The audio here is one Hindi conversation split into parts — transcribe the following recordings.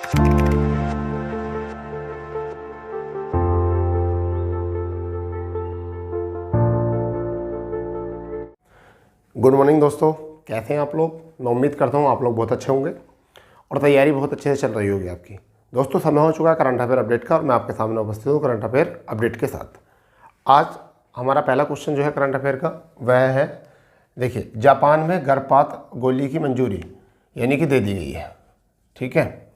गुड मॉर्निंग दोस्तों, कैसे हैं आप लोग। मैं उम्मीद करता हूं आप लोग बहुत अच्छे होंगे और तैयारी बहुत अच्छे से चल रही होगी आपकी। दोस्तों समय हो चुका है करंट अफेयर अपडेट का और मैं आपके सामने उपस्थित हूं करंट अफेयर अपडेट के साथ। आज हमारा पहला क्वेश्चन जो है करंट अफेयर का वह है, देखिए, जापान में गर्भपात गोली की मंजूरी यानी कि दे दी गई है। ठीक है,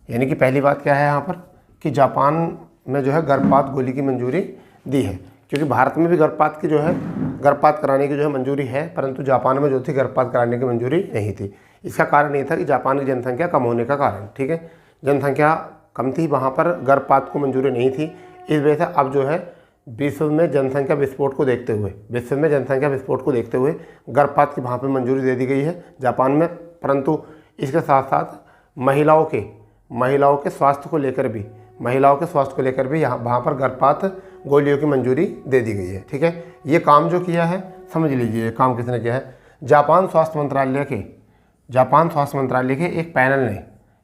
यानी कि पहली बात क्या है यहाँ पर कि जापान में जो है गर्भपात गोली की मंजूरी दी है, क्योंकि भारत में भी गर्भपात की जो है गर्भपात कराने की जो है मंजूरी है, परंतु जापान में जो थी गर्भपात कराने की मंजूरी नहीं थी। इसका कारण ये था कि जापान की जनसंख्या कम होने का कारण, ठीक है, जनसंख्या कम थी, वहाँ पर गर्भपात को मंजूरी नहीं थी। इस वजह से अब जो है विश्व में जनसंख्या विस्फोट को देखते हुए गर्भपात की वहाँ पर मंजूरी दे दी गई है जापान में। परंतु इसके साथ साथ महिलाओं के स्वास्थ्य को लेकर भी यहाँ वहाँ पर गर्भपात गोलियों की मंजूरी दे दी गई है। ठीक है, ये काम जो किया है समझ लीजिए, ये काम किसने किया है, जापान स्वास्थ्य मंत्रालय के एक पैनल ने,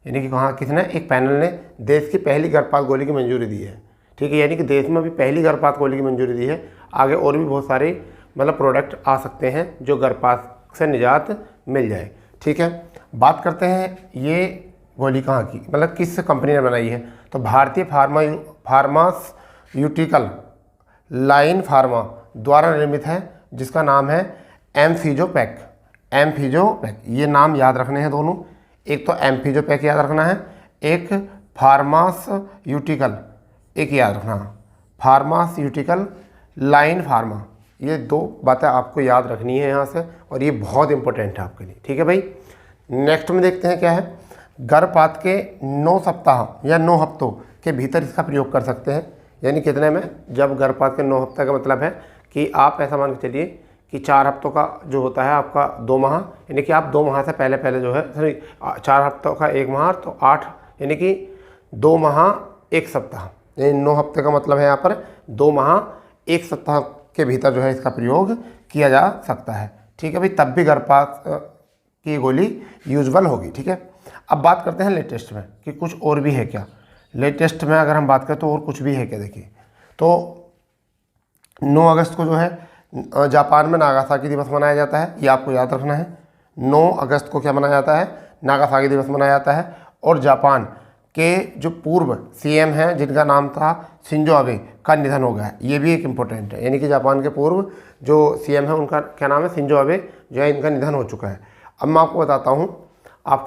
यानी कि किसने, एक पैनल ने देश की पहली गर्भपात गोली की मंजूरी दी है। ठीक है, यानी कि देश में भी पहली गर्भपात गोली की मंजूरी दी है। आगे और भी बहुत सारे प्रोडक्ट आ सकते हैं जो गर्भपात से निजात मिल जाए। ठीक है, बात करते हैं ये गोली कहाँ की, किस कंपनी ने बनाई है, तो भारतीय फार्मास्यूटिकल लाइन फार्मा द्वारा निर्मित है, जिसका नाम है एम्फिजोपैक। ये नाम याद रखने हैं दोनों, एक तो एम्फिजोपैक याद रखना है, एक फार्मास्यूटिकल एक याद रखना है, फार्मास्यूटिकल लाइन फार्मा। ये दो बातें आपको याद रखनी है यहाँ से, और ये बहुत इंपॉर्टेंट है आपके लिए। ठीक है भाई, नेक्स्ट में देखते हैं क्या है, गर्भपात के 9 सप्ताह या 9 हफ्तों के भीतर इसका प्रयोग कर सकते हैं। यानी कितने में, जब गर्भपात के 9 हफ्ते का मतलब है कि आप ऐसा मान के चलिए कि 4 हफ्तों का जो होता है आपका 2 माह, यानी कि आप 2 माह से पहले जो है 4 हफ्तों का 1 माह, तो 8, यानी कि 2 माह 1 सप्ताह, यानी 9 हफ्ते का मतलब है यहाँ पर 2 माह 1 सप्ताह के भीतर जो है इसका प्रयोग किया जा सकता है। ठीक है भाई, तब भी गर्भपात की गोली यूजुअल होगी। ठीक है, अब बात करते हैं लेटेस्ट में कि कुछ और भी है क्या। लेटेस्ट में अगर हम बात करें तो और कुछ भी है क्या, देखिए, तो 9 अगस्त को जो है जापान में नागासाकी दिवस मनाया जाता है, ये आपको याद रखना है। 9 अगस्त को क्या मनाया जाता है, नागासाकी दिवस मनाया जाता है। और जापान के जो पूर्व सीएम हैं जिनका नाम था शिंजो आबे का निधन हो गया है, ये भी एक इम्पोर्टेंट है। यानी कि जापान के पूर्व जो सीएम है उनका क्या नाम है, शिंजो आबे, जो है इनका निधन हो चुका है। अब मैं आपको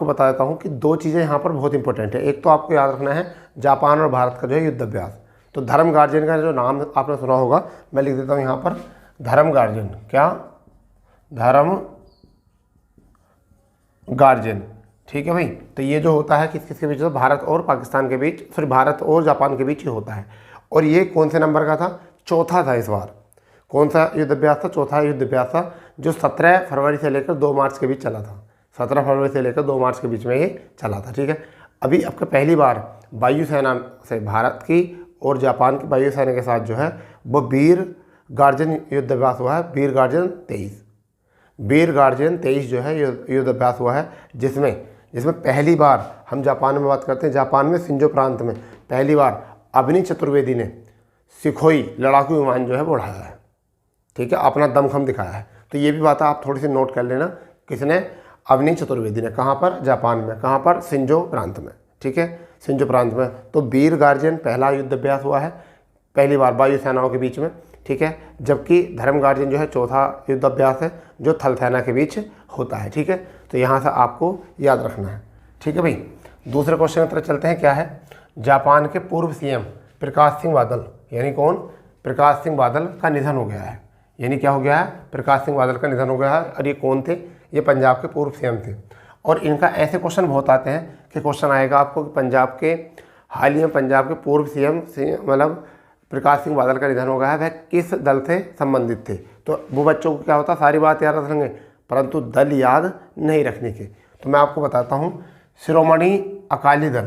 बता देता हूँ कि 2 चीज़ें यहाँ पर बहुत इंपॉर्टेंट है। एक तो आपको याद रखना है जापान और भारत का जो है युद्ध अभ्यास। तो धर्म गार्जियन का जो नाम आपने सुना होगा, मैं लिख देता हूँ यहाँ पर, धर्म गार्जियन। क्या, धर्म गार्जियन। ठीक है भाई, तो ये जो होता है किसके बीच, तो भारत और पाकिस्तान के बीच, भारत और जापान के बीच ही होता है। और ये कौन से नंबर का था, चौथा था इस बार। कौन सा युद्ध अभ्यास था, चौथा युद्ध अभ्यास था, जो 17 फरवरी से लेकर 2 मार्च के बीच चला था। 17 फरवरी से लेकर 2 मार्च के बीच में ये चला था। ठीक है, अभी आपका पहली बार वायुसेना से भारत की और जापान की वायुसेना के साथ जो है वो वीर गार्जियन युद्ध अभ्यास हुआ है। वीर गार्जियन 23 जो है युद्ध अभ्यास हुआ है, जिसमें पहली बार हम जापान में बात करते हैं, जापान में शिंजो प्रांत में पहली बार अवनी चतुर्वेदी ने सुखोई लड़ाकू विमान जो है वो उड़ाया है। ठीक है, अपना दमखम दिखाया है। तो ये भी बात आप थोड़ी सी नोट कर लेना, किसने, अवनी चतुर्वेदी ने। कहाँ पर, जापान में। कहाँ पर, शिंजो प्रांत में। ठीक है, शिंजो प्रांत में। तो वीर गार्जियन पहला युद्ध अभ्यास हुआ है पहली बार वायुसेनाओं के बीच में। ठीक है, जबकि धर्म गार्जियन जो है चौथा युद्ध अभ्यास है जो थल सेना के बीच होता है। ठीक है, तो यहाँ से आपको याद रखना है। ठीक है भाई, दूसरे क्वेश्चन की तरफ चलते हैं। क्या है, जापान के पूर्व सीएम प्रकाश सिंह बादल, यानी कौन, प्रकाश सिंह बादल का निधन हो गया है। यानी क्या हो गया है, प्रकाश सिंह बादल का निधन हो गया है। और ये कौन थे, ये पंजाब के पूर्व सीएम थे। और इनका ऐसे क्वेश्चन बहुत आते हैं कि क्वेश्चन आएगा आपको कि पंजाब के हाल ही में पंजाब के पूर्व सीएम प्रकाश सिंह बादल का निधन हो गया है, वह किस दल से संबंधित थे। तो वो बच्चों को क्या होता है, सारी बात याद रखेंगे परंतु दल याद नहीं रखने के। तो मैं आपको बताता हूँ, शिरोमणि अकाली दल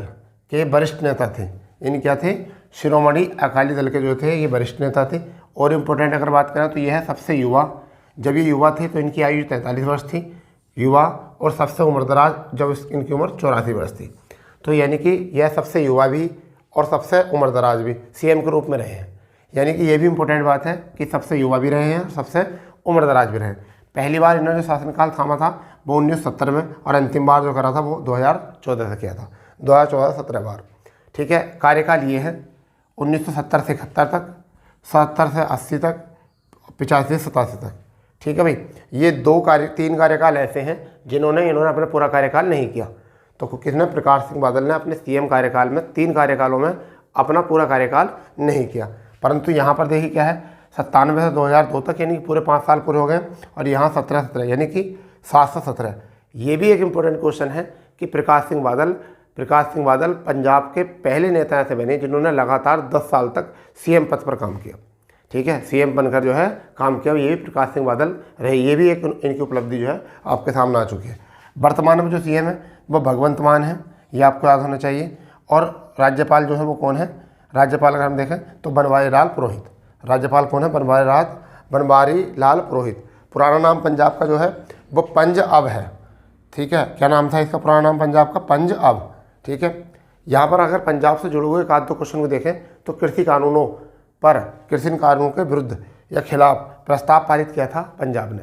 के वरिष्ठ नेता थे। इन क्या थे, शिरोमणि अकाली दल के जो थे ये वरिष्ठ नेता थे। और इम्पोर्टेंट अगर बात करें तो यह है सबसे युवा, जब ये युवा थे तो इनकी आयु 43 वर्ष थी, युवा। और सबसे उम्रदराज जब इनकी उम्र 84 वर्ष थी। तो यानी कि यह सबसे युवा भी और सबसे उम्रदराज भी सीएम के रूप में रहे हैं। यानी कि ये भी इम्पोर्टेंट बात है कि सबसे युवा भी रहे हैं और सबसे उम्रदराज भी रहे हैं। पहली बार इन्होंने शासनकाल थामा था वो 1970 में, और अंतिम बार जो करा था वो 2014 से किया था, 2014-17 बार। ठीक है, कार्यकाल ये है 1970 से 71 तक, 77 से 80 तक, 85 से 87 तक। ठीक है भाई, ये 3 कार्यकाल ऐसे हैं जिन्होंने अपना पूरा कार्यकाल नहीं किया। तो किसने? प्रकाश सिंह बादल ने अपने सीएम कार्यकाल में 3 कार्यकालों में अपना पूरा कार्यकाल नहीं किया। परंतु यहाँ पर देखिए क्या है, 97 से 2002 तक, यानी कि पूरे 5 साल पूरे हो गए, और यहाँ 17 यानी कि 717। ये भी एक इम्पोर्टेंट क्वेश्चन है कि प्रकाश सिंह बादल पंजाब के पहले नेता ऐसे बने जिन्होंने लगातार 10 साल तक सीएम पद पर काम किया। ठीक है, सीएम बनकर जो है काम किया, ये भी प्रकाश सिंह बादल रहे। ये भी एक इनकी उपलब्धि जो है आपके सामने आ चुकी है। वर्तमान में जो सीएम है वो भगवंत मान है, ये आपको याद होना चाहिए। और राज्यपाल जो है वो कौन है? राज्यपाल अगर हम देखें तो बनवारी लाल पुरोहित। राज्यपाल कौन है? बनवारी लाल पुरोहित। पुराना नाम पंजाब का जो है वो पंज अब है। ठीक है, क्या नाम था इसका पुराना नाम पंजाब का? पंज अब। ठीक है, यहाँ पर अगर पंजाब से जुड़े हुए एक आध 2 क्वेश्चन को देखें तो कृषि कानूनों के विरुद्ध या खिलाफ प्रस्ताव पारित किया था पंजाब ने।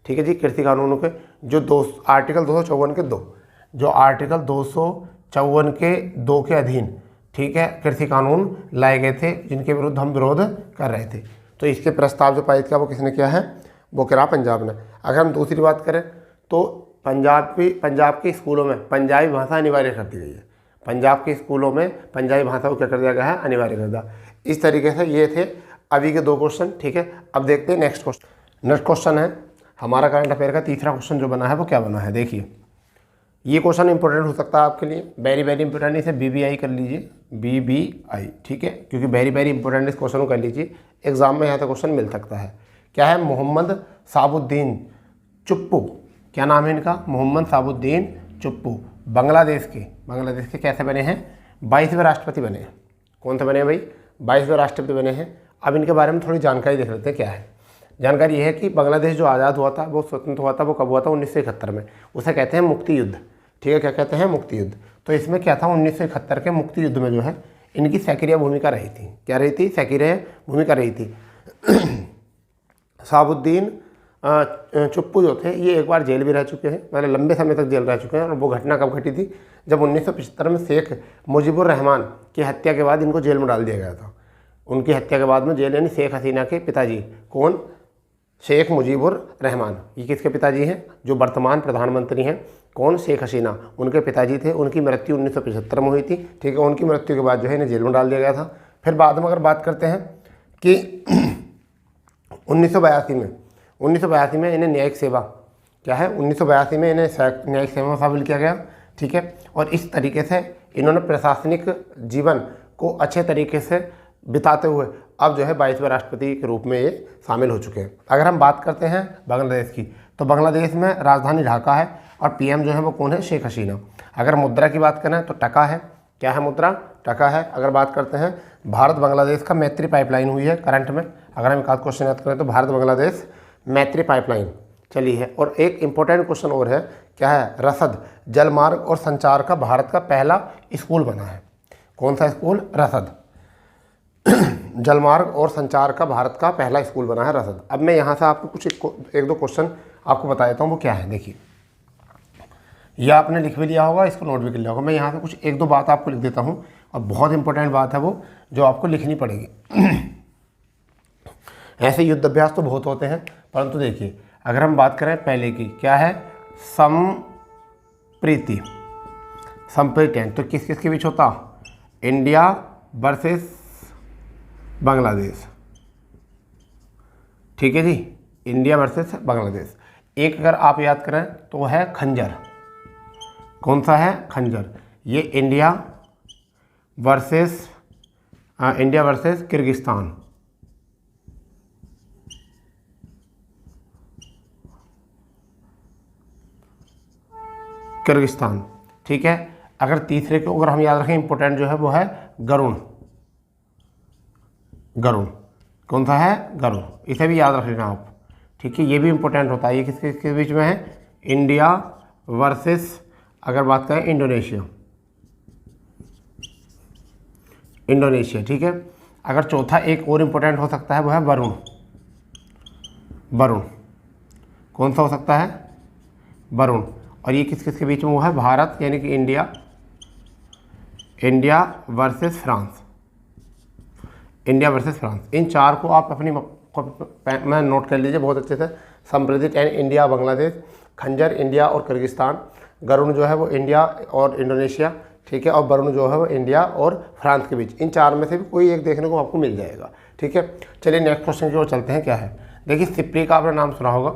ठीक है जी, कृषि कानूनों के जो आर्टिकल 254 के 2, जो आर्टिकल 254 के 2 के अधीन, ठीक है, कृषि कानून लाए गए थे जिनके विरुद्ध हम विरोध कर रहे थे। तो इसके प्रस्ताव जो पारित किया वो किसने किया है? वो करा पंजाब ने। अगर हम दूसरी बात करें तो पंजाब के स्कूलों में पंजाबी भाषा अनिवार्य कर दी गई है। पंजाब के स्कूलों में पंजाबी भाषा को क्या कर दिया गया है? अनिवार्य कर दिया। इस तरीके से ये थे अभी के 2 क्वेश्चन। ठीक है, अब देखते हैं नेक्स्ट क्वेश्चन। नेक्स्ट क्वेश्चन है हमारा करंट अफेयर का तीसरा क्वेश्चन जो बना है वो क्या बना है? देखिए, ये क्वेश्चन इंपॉर्टेंट हो सकता है आपके लिए, वेरी वेरी इंपॉर्टेंट। इसे BBI कर लीजिए, BBI। ठीक है, क्योंकि वेरी वेरी इंपॉर्टेंट इस क्वेश्चन को कर लीजिए, एग्जाम में यहाँ से क्वेश्चन मिल सकता है। क्या है? मोहम्मद साबुद्दीन चुप्पू। क्या नाम है इनका? मोहम्मद साबुद्दीन चुप्पू। बांग्लादेश के कैसे बने हैं? 22वें राष्ट्रपति बने हैं। कौन से बने हैं भाई? 22वें राष्ट्रपति बने हैं। अब इनके बारे में थोड़ी जानकारी देख लेते हैं। क्या है जानकारी? यह है कि बांग्लादेश जो आज़ाद हुआ था, वो स्वतंत्र हुआ था, वो कब हुआ था? 1971 में। उसे कहते हैं मुक्ति युद्ध। ठीक है, क्या कहते हैं? मुक्ति युद्ध। तो इसमें क्या था? 1971 के मुक्ति युद्ध में जो है इनकी सक्रिय भूमिका रही थी। क्या रही थी? सक्रिय भूमिका रही थी। साबुद्दीन चुप्पू जो थे ये एक बार जेल भी रह चुके हैं, मतलब लंबे समय तक जेल रह चुके हैं। और वो घटना कब घटी थी? जब 1975 में शेख मुजीबुर रहमान की हत्या के बाद इनको जेल में डाल दिया गया था। उनकी हत्या के बाद में जेल, यानी शेख हसीना के पिताजी। कौन? शेख मुजीबुर रहमान। ये किसके पिताजी हैं? जो वर्तमान प्रधानमंत्री हैं। कौन? शेख हसीना, उनके पिताजी थे। उनकी मृत्यु 1975 में हुई थी। ठीक है, उनकी मृत्यु के बाद जो है इन्हें जेल में डाल दिया गया था। फिर बाद में अगर बात करते हैं कि 1982 में इन्हें न्यायिक सेवा, क्या है? 1982 में इन्हें न्यायिक सेवा में शामिल किया गया। ठीक है, और इस तरीके से इन्होंने प्रशासनिक जीवन को अच्छे तरीके से बिताते हुए अब जो है 22वें राष्ट्रपति के रूप में ये शामिल हो चुके हैं। अगर हम बात करते हैं बांग्लादेश की, तो बांग्लादेश में राजधानी ढाका है और PM जो है वो कौन है? शेख हसीना। अगर मुद्रा की बात करें तो टका है। क्या है? मुद्रा टका है। अगर बात करते हैं भारत बांग्लादेश का मैत्री पाइपलाइन हुई है करंट में। अगर हम एक आध क्वेश्चन याद करें तो भारत बांग्लादेश मैत्री पाइपलाइन चली है। और एक इम्पोर्टेंट क्वेश्चन और है, क्या है? रसद जलमार्ग और संचार का भारत का पहला स्कूल बना है। कौन सा स्कूल? रसद जलमार्ग और संचार का भारत का पहला स्कूल बना है, रसद। अब मैं यहाँ से आपको कुछ एक दो क्वेश्चन आपको बता देता हूँ वो क्या है। देखिए, यह आपने लिख भी लिया होगा, इसको नोट भी कर लिया होगा। मैं यहाँ से कुछ एक दो बात आपको लिख देता हूँ, और बहुत इंपॉर्टेंट बात है वो जो आपको लिखनी पड़ेगी। ऐसे युद्ध अभ्यास तो बहुत होते हैं, परंतु देखिए अगर हम बात करें पहले की, क्या है? संप्रीति तो किस किस के बीच होता? India versus Bangladesh. ठीक है जी, इंडिया वर्सेस बांग्लादेश। एक अगर आप याद करें तो है खंजर। कौन सा है? खंजर। ये इंडिया वर्सेस किर्गिस्तान। ठीक है, अगर तीसरे को अगर हम याद रखें, इंपॉर्टेंट जो है वो है गरुण। कौन सा है? गरुण। इसे भी याद रखना आप। ठीक है, ये भी इंपॉर्टेंट होता है। ये किसके बीच में है? इंडिया वर्सेस, अगर बात करें, इंडोनेशिया। इंडोनेशिया, ठीक है। अगर चौथा एक और इम्पोर्टेंट हो सकता है वो है वरुण। वरुण कौन सा हो सकता है? वरुण। और ये किस किस के बीच में वो है? भारत यानी कि India versus France. India versus France. इन चार को आप अपनी में नोट कर लीजिए बहुत अच्छे से। संप्रदित यानी इंडिया बांग्लादेश, खंजर इंडिया और किर्गिस्तान, गरुण जो है वो इंडिया और इंडोनेशिया, ठीक है, और वरुण जो है वो इंडिया और फ्रांस के बीच। इन चार में से भी कोई एक देखने को आपको मिल जाएगा, ठीक है। चलिए नेक्स्ट क्वेश्चन की ओर चलते हैं। क्या है? देखिए सिप्री का आपने नाम सुना होगा।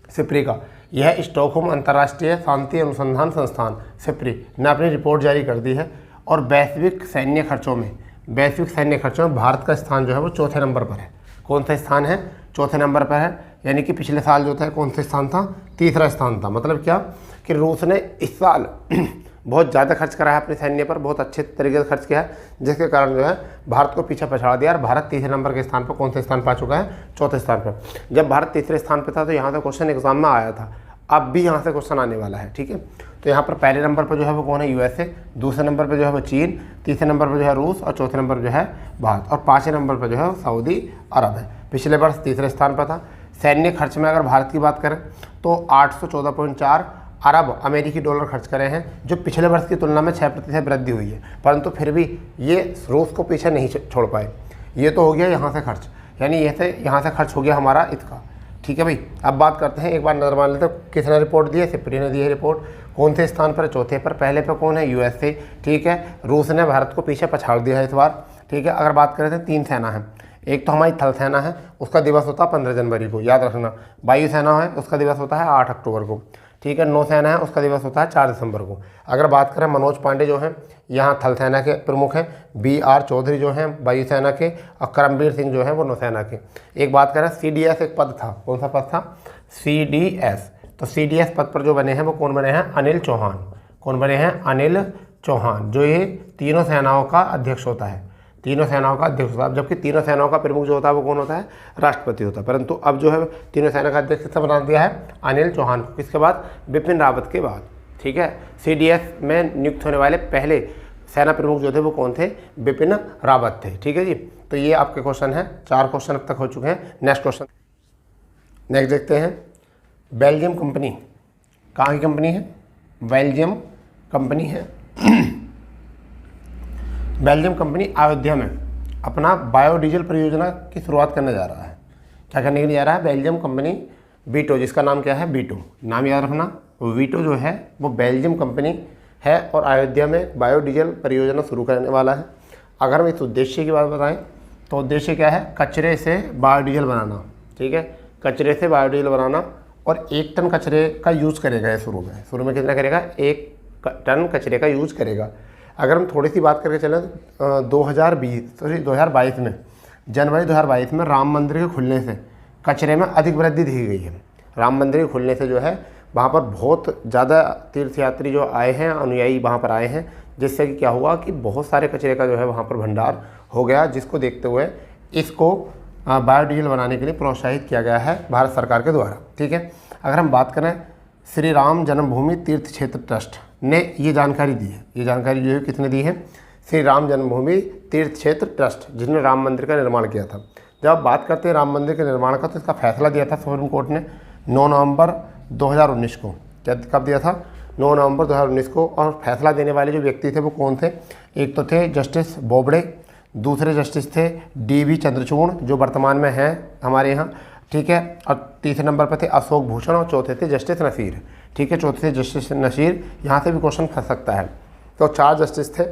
सिप्री का यह स्टॉकहोम अंतर्राष्ट्रीय शांति अनुसंधान संस्थान सिप्री ने अपनी रिपोर्ट जारी कर दी है और वैश्विक सैन्य खर्चों में भारत का स्थान जो है वो चौथे नंबर पर है। कौन सा स्थान है? चौथे नंबर पर है। यानी कि पिछले साल जो था कौन सा स्थान था? तीसरा स्थान था। मतलब क्या कि रूस ने इस साल बहुत ज़्यादा खर्च करा है अपने सैन्य पर, बहुत अच्छे तरीके से खर्च किया है, जिसके कारण जो है भारत को पीछे पछाड़ दिया और भारत तीसरे नंबर के स्थान पर कौन सा स्थान पा चुका है? चौथे स्थान पर। जब भारत तीसरे स्थान पर था तो यहाँ से क्वेश्चन एग्जाम में आया था, अब भी यहाँ से क्वेश्चन आने वाला है, ठीक है। तो यहाँ पर पहले नंबर पर जो है वो कौन है? यूएसए, दूसरे नंबर पर जो है वो चीन, तीसरे नंबर पर जो है रूस और चौथे नंबर पर जो है भारत, और पाँचवें नंबर पर जो है सऊदी अरब है। पिछले वर्ष तीसरे स्थान पर था। सैन्य खर्च में अगर भारत की बात करें तो 814.4 अरब अमेरिकी डॉलर खर्च करे हैं, जो पिछले वर्ष की तुलना में 6% वृद्धि हुई है। परंतु फिर भी ये रूस को पीछे नहीं छोड़ पाए। ये तो हो गया यहाँ से खर्च, यानी यहाँ से खर्च हो गया हमारा इसका, ठीक है भाई। अब बात करते हैं, एक बार नजर मार लेते हैं किसने रिपोर्ट दी है? सिप्री ने दी है रिपोर्ट। कौन से स्थान पर? चौथे पर। पहले पर कौन है? यूएसए, ठीक है। रूस ने भारत को पीछे पछाड़ दिया है इस बार, ठीक है। अगर बात करें तो 3 सेना है। एक तो हमारी थल सेना है, उसका दिवस होता है 15 जनवरी को, याद रखना। वायुसेना है, उसका दिवस होता है 8 अक्टूबर को, ठीक है। नौसेना है, उसका दिवस होता है 4 दिसंबर को। अगर बात करें मनोज पांडे जो हैं यहाँ थल सेना के प्रमुख हैं, BR चौधरी जो हैं वायुसेना के, और करमबीर सिंह जो हैं वो नौसेना के। एक बात करें CDS एक पद था, कौन सा पद था? CDS। तो CDS पद पर जो बने हैं वो कौन बने हैं? अनिल चौहान। कौन बने हैं? अनिल चौहान, जो ये तीनों सेनाओं का अध्यक्ष होता है। तीनों सेनाओं का अध्यक्ष होता है। जबकि तीनों सेनाओं का प्रमुख जो होता है वो कौन होता है? राष्ट्रपति होता है। परंतु अब जो है तीनों सेना का अध्यक्ष किसने बना दिया है? अनिल चौहान को। किसके बाद? बिपिन रावत के बाद, ठीक है। CDS में नियुक्त होने वाले पहले सेना प्रमुख जो थे वो कौन थे? बिपिन रावत थे, ठीक है जी। तो ये आपके क्वेश्चन हैं, 4 क्वेश्चन अब तक हो चुके हैं। नेक्स्ट क्वेश्चन नेक्स्ट देखते हैं। बेल्जियम कंपनी कहाँ की कंपनी है? बेल्जियम कंपनी है। बेल्जियम कंपनी अयोध्या में अपना बायोडीजल परियोजना की शुरुआत करने जा रहा है। क्या करने के लिए जा रहा है? बेल्जियम कंपनी वीटो, जिसका नाम क्या है? वीटो। नाम याद रखना, वीटो जो है वो बेल्जियम कंपनी है और अयोध्या में बायोडीजल परियोजना शुरू करने वाला है। अगर हम इस उद्देश्य की बात बताएं तो उद्देश्य क्या है? कचरे से बायोडीजल बनाना, ठीक है। कचरे से बायोडीजल बनाना, और 1 टन कचरे का यूज़ करेगा। शुरू में कितना करेगा? 1 टन कचरे का यूज़ करेगा। अगर हम थोड़ी सी बात करके चलें तो 2022 में, जनवरी 2022 में राम मंदिर के खुलने से कचरे में अधिक वृद्धि दी गई है। राम मंदिर के खुलने से जो है वहाँ पर बहुत ज़्यादा तीर्थयात्री जो आए हैं, अनुयायी वहाँ पर आए हैं, जिससे कि क्या हुआ कि बहुत सारे कचरे का जो है वहाँ पर भंडार हो गया, जिसको देखते हुए इसको बायोडीजल बनाने के लिए प्रोत्साहित किया गया है भारत सरकार के द्वारा, ठीक है। अगर हम बात करें, श्री राम जन्मभूमि तीर्थ क्षेत्र ट्रस्ट ने ये जानकारी दी है। ये जानकारी जो है किसने दी है? श्री राम जन्मभूमि तीर्थ क्षेत्र ट्रस्ट, जिसने राम मंदिर का निर्माण किया था। जब आप बात करते हैं राम मंदिर के निर्माण का, तो इसका फैसला दिया था सुप्रीम कोर्ट ने 9 नवंबर 2019 को। कब दिया था? 9 नवंबर 2019 को। और फैसला देने वाले जो व्यक्ति थे वो कौन थे? एक तो थे जस्टिस बोबड़े, दूसरे जस्टिस थे DV चंद्रचूड़, जो वर्तमान में हैं हमारे यहाँ, ठीक है। और तीसरे नंबर पर थे अशोक भूषण, और चौथे थे जस्टिस नसीर, ठीक है। चौथे थे जस्टिस नसीर। यहाँ से भी क्वेश्चन फंस सकता है। तो 4 जस्टिस थे।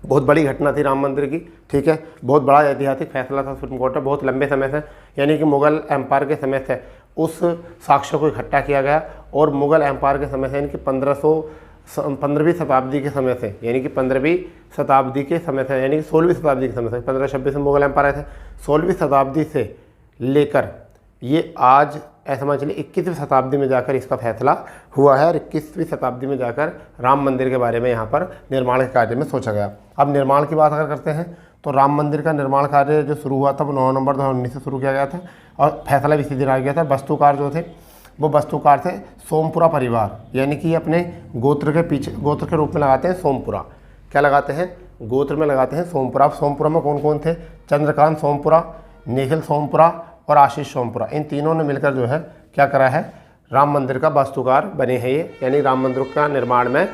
बहुत बड़ी घटना थी राम मंदिर की, ठीक है। बहुत बड़ा ऐतिहासिक फैसला था सुप्रीम कोर्ट में, बहुत लंबे समय से, यानी कि मुगल एम्पायर के समय से उस साक्ष्य को इकट्ठा किया गया, और मुगल एम्पायर के समय से, यानी कि 15वीं शताब्दी के समय से, यानी कि 15वीं शताब्दी के समय से, यानी कि 16वीं शताब्दी के समय से, 1526 में मुगल एम्पायर थे, 16वीं शताब्दी से लेकर ये आज ऐसा मान चलिए 21वीं शताब्दी में जाकर इसका फैसला हुआ है, और 21वीं शताब्दी में जाकर राम मंदिर के बारे में यहाँ पर निर्माण के कार्य में सोचा गया। अब निर्माण की बात अगर करते हैं तो राम मंदिर का निर्माण कार्य जो शुरू हुआ था वो 9 नवंबर 2019 से शुरू किया गया था, और फैसला भी इसी दिन आ गया था। वास्तुकार जो थे वो वास्तुकार थे सोमपुरा परिवार, यानी कि अपने गोत्र के पीछे गोत्र के रूप में लगाते हैं सोमपुरा। क्या लगाते हैं? गोत्र में लगाते हैं सोमपुरा। अब सोमपुरा में कौन कौन थे? चंद्रकांत सोमपुरा, निखिल सोमपुरा और आशीष सोमपुरा। इन तीनों ने मिलकर जो है क्या करा है, राम मंदिर का वास्तुकार बने हैं ये, यानी राम मंदिर का निर्माण में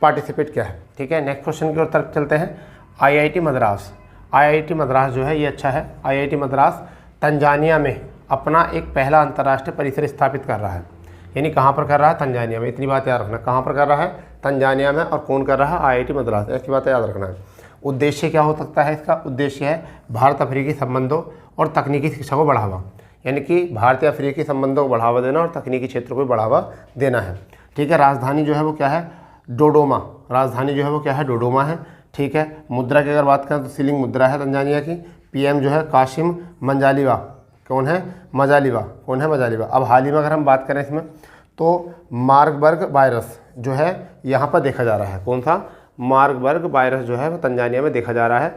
पार्टिसिपेट किया है। ठीक है, नेक्स्ट क्वेश्चन की ओर तरफ चलते हैं। आईआईटी मद्रास। आईआईटी मद्रास जो है ये अच्छा है। आईआईटी मद्रास तंजानिया में अपना एक पहला अंतर्राष्ट्रीय परिसर स्थापित कर रहा है। यानी कहाँ पर कर रहा है? तंजानिया में। इतनी बात याद रखना, कहाँ पर कर रहा है? तंजानिया में। और कौन कर रहा है? आईआईटी मद्रास। ऐसी बात याद रखना है। उद्देश्य क्या हो सकता है इसका? उद्देश्य है भारत अफ्रीकी संबंधों और तकनीकी शिक्षा को बढ़ावा, यानी कि भारतीय अफ्रीकी संबंधों को बढ़ावा देना और तकनीकी क्षेत्र को बढ़ावा देना है। ठीक है, राजधानी जो है वो क्या है? डोडोमा। राजधानी जो है वो क्या है? डोडोमा है। ठीक है, मुद्रा की अगर बात करें तो शिलिंग मुद्रा है तंजानिया की। पीएम जो है कासिम मंजालिवा। कौन है? मजालिवा। कौन है? मजालिवा। अब हाल ही में अगर हम बात करें इसमें तो मार्बर्ग वायरस जो है यहाँ पर देखा जा रहा है। कौन सा? मार्बर्ग वायरस जो है वो तंजानिया में देखा जा रहा है।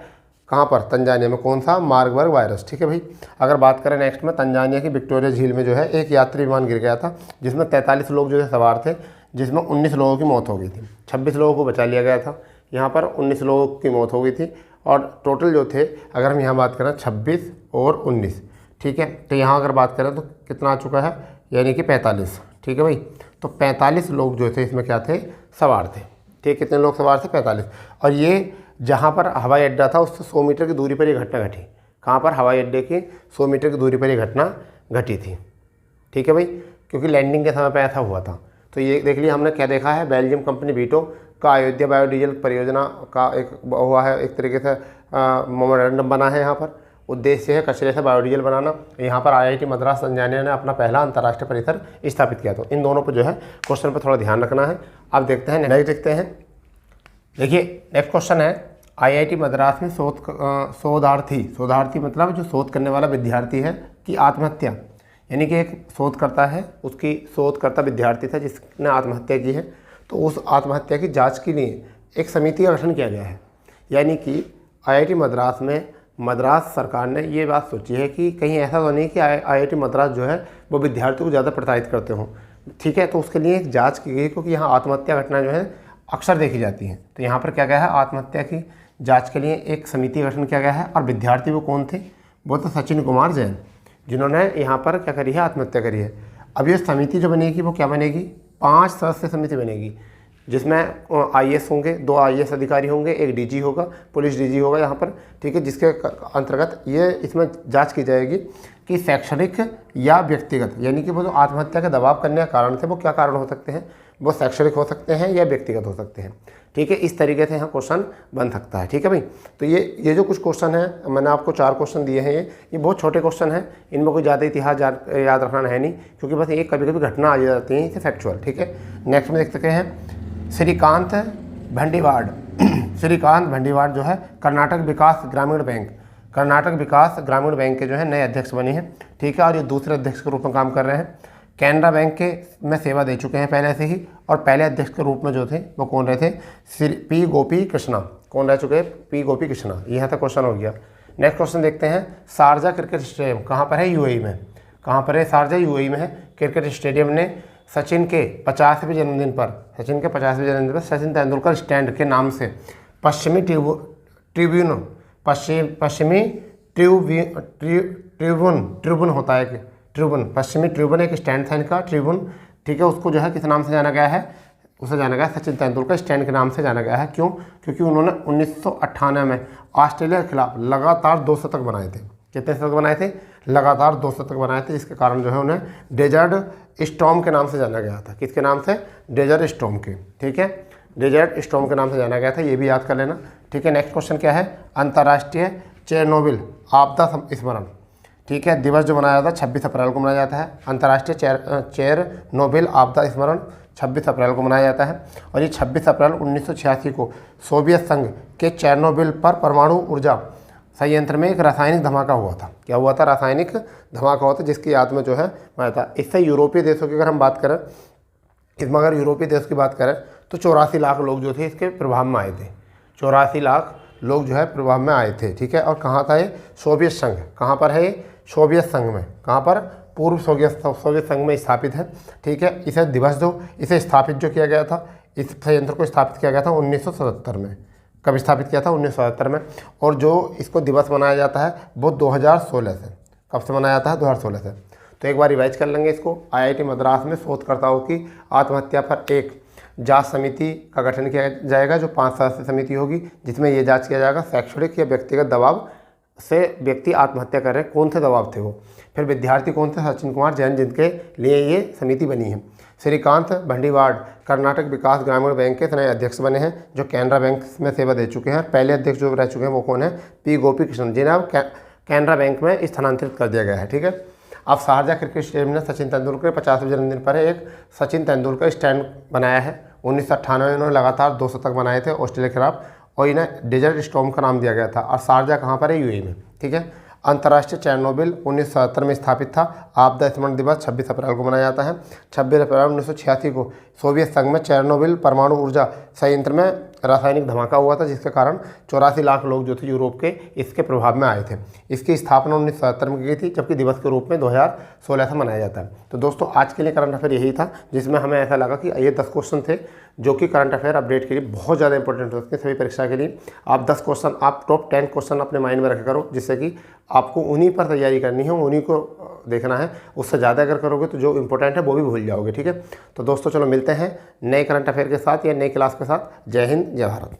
कहाँ पर? तंजानिया में। कौन सा? Marburg virus. ठीक है भाई। अगर बात करें नेक्स्ट में, तंजानिया की विक्टोरिया झील में जो है एक यात्री विमान गिर गया था जिसमें 43 लोग जो है सवार थे, जिसमें 19 लोगों की मौत हो गई थी। 26 लोगों को बचा लिया गया था, यहाँ पर 19 लोगों की मौत हो गई थी। और टोटल जो थे, अगर हम यहाँ बात करें 26 और 19, ठीक है, तो यहाँ अगर बात करें तो कितना आ चुका है? यानी कि 45। ठीक है भाई, तो 45 लोग जो थे इसमें क्या थे? सवार थे। ठीक, कितने लोग सवार थे? 45। और ये जहाँ पर हवाई अड्डा था उससे 100 मीटर की दूरी पर ये घटना घटी। कहाँ पर? हवाई अड्डे की 100 मीटर की दूरी पर ये घटना घटी थी। ठीक है भाई, क्योंकि लैंडिंग के समय पर ऐसा हुआ था। तो ये देख लिया हमने, क्या देखा है? बेल्जियम कंपनी वीटो का अयोध्या बायोडीजल परियोजना का एक हुआ है, एक तरीके से मेमोरेंडम बना है। यहाँ पर उद्देश्य है कचरे से बायोडीजल बनाना। यहाँ पर आईआईटी मद्रास तंजानिया ने अपना पहला अंतर्राष्ट्रीय परिसर स्थापित किया। तो इन दोनों पर जो है क्वेश्चन पर थोड़ा ध्यान रखना है। अब देखते हैं नेक्स्ट, देखते हैं। देखिए नेक्स्ट क्वेश्चन है, आईआईटी मद्रास में शोधार्थी मतलब जो शोध करने वाला विद्यार्थी है की आत्महत्या, यानी कि एक शोधकर्ता है, उसकी शोधकर्ता विद्यार्थी था जिसने आत्महत्या की है, तो उस आत्महत्या की जांच के लिए एक समिति का गठन किया गया है। यानी कि आईआईटी मद्रास में मद्रास सरकार ने ये बात सोची है कि कहीं ऐसा तो नहीं कि आईआईटी मद्रास जो है वो विद्यार्थियों को ज़्यादा प्रताड़ित करते हों। ठीक है, तो उसके लिए एक जाँच की गई, क्योंकि यहाँ आत्महत्या घटना जो है अक्सर देखी जाती हैं। तो यहाँ पर क्या गया है? आत्महत्या की जाँच के लिए एक समिति का गठन किया गया है। और विद्यार्थी वो कौन थे? वो तो सचिन कुमार जैन, जिन्होंने यहाँ पर क्या करी है? आत्महत्या करी है। अब ये समिति जो बनेगी वो क्या बनेगी? 5 सदस्य समिति बनेगी, जिसमें आईएएस होंगे, 2 आईएएस अधिकारी होंगे, एक डीजी होगा, पुलिस डीजी होगा यहाँ पर। ठीक है, जिसके अंतर्गत ये इसमें जांच की जाएगी कि शैक्षणिक या व्यक्तिगत, यानी कि वो जो आत्महत्या के दबाव करने का कारण थे वो क्या कारण हो सकते हैं? वो शैक्षणिक हो सकते हैं या व्यक्तिगत हो सकते हैं। ठीक है, इस तरीके से यहाँ क्वेश्चन बन सकता है। ठीक है भाई, तो ये जो कुछ क्वेश्चन है, मैंने आपको 4 क्वेश्चन दिए हैं। ये बहुत छोटे क्वेश्चन हैं, इनमें कोई ज़्यादा इतिहास याद रखना है नहीं, क्योंकि बस एक कभी कभी घटना आ जाती है, इसे फैक्चुअल। ठीक है, नेक्स्ट में देख सकते हैं श्रीकांत भंडीवाड़। श्रीकांत भंडीवाड़ जो है कर्नाटक विकास ग्रामीण बैंक, कर्नाटक विकास ग्रामीण बैंक के जो है नए अध्यक्ष बने हैं। ठीक है, और ये दूसरे अध्यक्ष के रूप में काम कर रहे हैं। कैनरा बैंक के में सेवा दे चुके हैं पहले से ही, और पहले अध्यक्ष के रूप में जो थे वो कौन रहे थे? पी गोपी कृष्णा। कौन रह चुके हैं? पी गोपी कृष्णा। यहाँ तक क्वेश्चन हो गया। नेक्स्ट क्वेश्चन देखते हैं, शारजा क्रिकेट स्टेडियम कहाँ पर है? यूएई में। कहाँ पर है? शारजा यूएई में है। क्रिकेट स्टेडियम ने सचिन के 50वें जन्मदिन पर, सचिन तेंदुलकर स्टैंड के नाम से पश्चिमी ट्रिब्यून होता है कि ट्रिब्यून, पश्चिमी ट्रिब्यून एक स्टैंड था इनका, ट्रिब्यून। ठीक है, उसको जो है किस नाम से जाना गया है? उसे जाना गया सचिन तेंदुलकर स्टैंड के नाम से जाना गया है। क्यों? क्योंकि उन्होंने 1998 में ऑस्ट्रेलिया के खिलाफ लगातार 2 शतक बनाए थे। कितने शतक बनाए थे? लगातार 2 शतक बनाए थे, जिसके कारण जो है उन्हें डेजर्ट स्टॉर्म के नाम से जाना गया था। किसके नाम से? डेजर्ट स्टॉर्म के। ठीक है, डेजर्ट स्टॉर्म के नाम से जाना गया था, ये भी याद कर लेना। ठीक है, नेक्स्ट क्वेश्चन क्या है? अंतर्राष्ट्रीय चेरनोबिल आपदा स्मरण, ठीक है, दिवस जो मनाया जाता है 26 अप्रैल को मनाया जाता है। अंतर्राष्ट्रीय चेरनोबिल आपदा स्मरण 26 अप्रैल को मनाया जाता है। और ये 26 अप्रैल 1986 को सोवियत संघ के चेरनोबिल पर परमाणु ऊर्जा संयंत्र में एक रासायनिक धमाका हुआ था। क्या हुआ था? रासायनिक धमाका हुआ था, जिसकी याद में जो है मनाया था। इससे यूरोपीय देशों की अगर हम बात करें, इसमें अगर यूरोपीय देश की बात करें तो 84 लाख लोग जो थे इसके प्रभाव में आए थे। 84 लाख लोग जो है प्रभाव में आए थे। ठीक है, और कहाँ था ये? सोवियत संघ। कहाँ पर है ये? सोवियत संघ में। कहाँ पर? पूर्व सोवियत संघ में स्थापित है। ठीक है, इसे स्थापित जो किया गया था, इस संयंत्र को स्थापित किया गया था 1977 में। कब स्थापित किया था? 1977 में। और जो इसको दिवस मनाया जाता है वो 2016 से। कब से मनाया जाता है? 2016 से। तो एक बार रिवाइज कर लेंगे इसको। आईआईटी मद्रास में शोधकर्ताओं की आत्महत्या पर एक जांच समिति का गठन किया जाएगा, जो 5 सदस्यीय समिति होगी, जिसमें ये जांच किया जाएगा शैक्षणिक या व्यक्तिगत दबाव से व्यक्ति आत्महत्या कर रहे, कौन से दबाव थे वो। फिर विद्यार्थी कौन थे? सचिन कुमार जैन, जिनके लिए ये समिति बनी है। श्रीकांत भंडीवाड़ कर्नाटक विकास ग्रामीण बैंक के नए अध्यक्ष बने हैं, जो कैनरा बैंक में सेवा दे चुके हैं। पहले अध्यक्ष जो रह चुके हैं वो कौन है? पी गोपी कृष्णन, जिन्हें अब कैनरा बैंक में स्थानांतरित कर दिया गया है। ठीक है। अब शारजा क्रिकेट स्टेडियम ने सचिन तेंदुलकर के 50वें जन्मदिन पर एक सचिन तेंदुलकर स्टैंड बनाया है। 1998 में इन्होंने लगातार 2 शतक बनाए थे ऑस्ट्रेलिया के खिलाफ, और इन्हें डेजर्ट स्टॉर्म का नाम दिया गया था। और शारजा कहाँ पर है? यूएई में। ठीक है। अंतर्राष्ट्रीय चेरनोबिल 1977 में स्थापित था। आपदा स्मरण दिवस 26 अप्रैल को मनाया जाता है। 26 अप्रैल 1986 को सोवियत संघ में चेरनोबिल परमाणु ऊर्जा संयंत्र में रासायनिक धमाका हुआ था, जिसके कारण 84 लाख लोग जो थे यूरोप के इसके प्रभाव में आए थे। इसकी स्थापना 1977 में की गई थी, जबकि दिवस के रूप में 2016 से मनाया जाता है। तो दोस्तों आज के लिए करंट अफेयर यही था, जिसमें हमें ऐसा लगा कि ये 10 क्वेश्चन थे जो कि करंट अफेयर अपडेट के लिए बहुत ज़्यादा इंपॉर्टेंट हो सकते हैं। सभी परीक्षा के लिए आप 10 क्वेश्चन, आप टॉप 10 क्वेश्चन अपने माइंड में रखा करो, जिससे कि आपको उन्हीं पर तैयारी करनी है, उन्हीं को देखना है। उससे ज़्यादा अगर करोगे तो जो इंपॉर्टेंट है वो भी भूल जाओगे। ठीक है। तो दोस्तों चलो मिलते हैं नए करंट अफेयर के साथ या नई क्लास के साथ। जय हिंद, जय भारत।